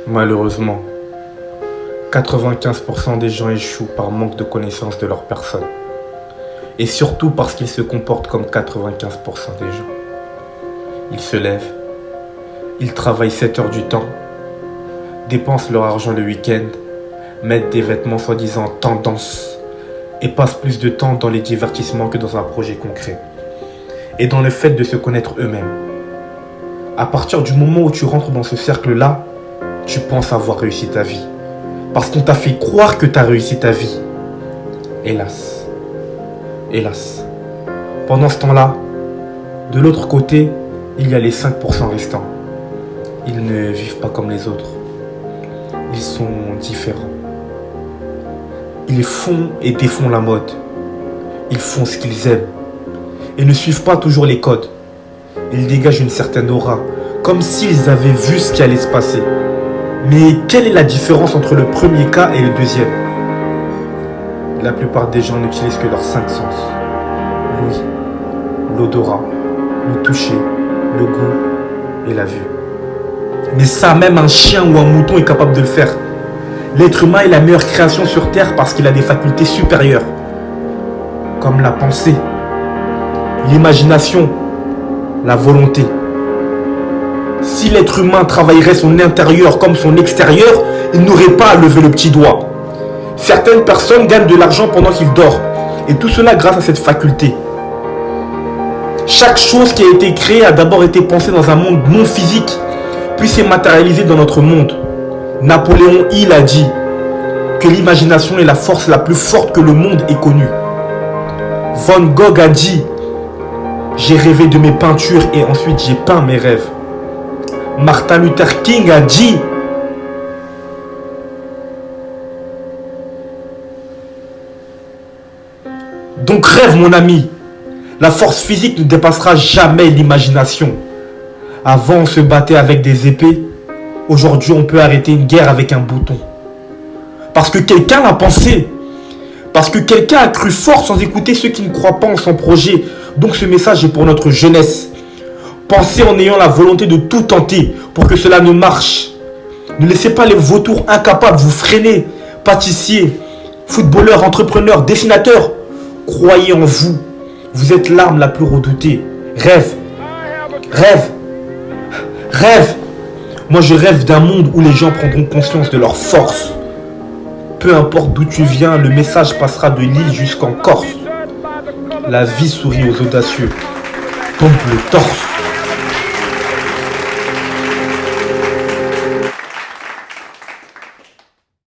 Malheureusement, 95% des gens échouent par manque de connaissance de leur personne. Et surtout parce qu'ils se comportent comme 95% des gens. Ils se lèvent, ils travaillent 7 heures du temps, dépensent leur argent le week-end, mettent des vêtements soi-disant tendance et passent plus de temps dans les divertissements que dans un projet concret. Et dans le fait de se connaître eux-mêmes. À partir du moment où tu rentres dans ce cercle-là, tu penses avoir réussi ta vie. Parce qu'on t'a fait croire que tu as réussi ta vie. Hélas. Hélas. Pendant ce temps-là, de l'autre côté, il y a les 5% restants. Ils ne vivent pas comme les autres. Ils sont différents. Ils font et défont la mode. Ils font ce qu'ils aiment. Et ne suivent pas toujours les codes. Ils dégagent une certaine aura, comme s'ils avaient vu ce qui allait se passer. Mais quelle est la différence entre le premier cas et le deuxième? La plupart des gens n'utilisent que leurs 5 sens. L'ouïe, l'odorat, le toucher, le goût et la vue. Mais ça, même un chien ou un mouton est capable de le faire. L'être humain est la meilleure création sur Terre parce qu'il a des facultés supérieures. Comme la pensée, l'imagination, la volonté. Si l'être humain travaillerait son intérieur comme son extérieur, il n'aurait pas à lever le petit doigt. Certaines personnes gagnent de l'argent pendant qu'ils dorment. Et tout cela grâce à cette faculté. Chaque chose qui a été créée a d'abord été pensée dans un monde non physique, puis s'est matérialisée dans notre monde. Napoléon Hill a dit que l'imagination est la force la plus forte que le monde ait connue. Van Gogh a dit: j'ai rêvé de mes peintures et ensuite j'ai peint mes rêves. Martin Luther King a dit: donc rêve mon ami, la force physique ne dépassera jamais l'imagination. Avant on se battait avec des épées, aujourd'hui on peut arrêter une guerre avec un bouton. Parce que quelqu'un l'a pensé. Parce que quelqu'un a cru fort sans écouter ceux qui ne croient pas en son projet. Donc ce message est pour notre jeunesse. Pensez en ayant la volonté de tout tenter pour que cela ne marche. Ne laissez pas les vautours incapables vous freiner. Pâtissiers, footballeurs, entrepreneurs, dessinateurs. Croyez en vous. Vous êtes l'arme la plus redoutée. Rêve. Rêve. Rêve. Moi je rêve d'un monde où les gens prendront conscience de leur force. Peu importe d'où tu viens, le message passera de l'île jusqu'en Corse. La vie sourit aux audacieux. Tombe le torse.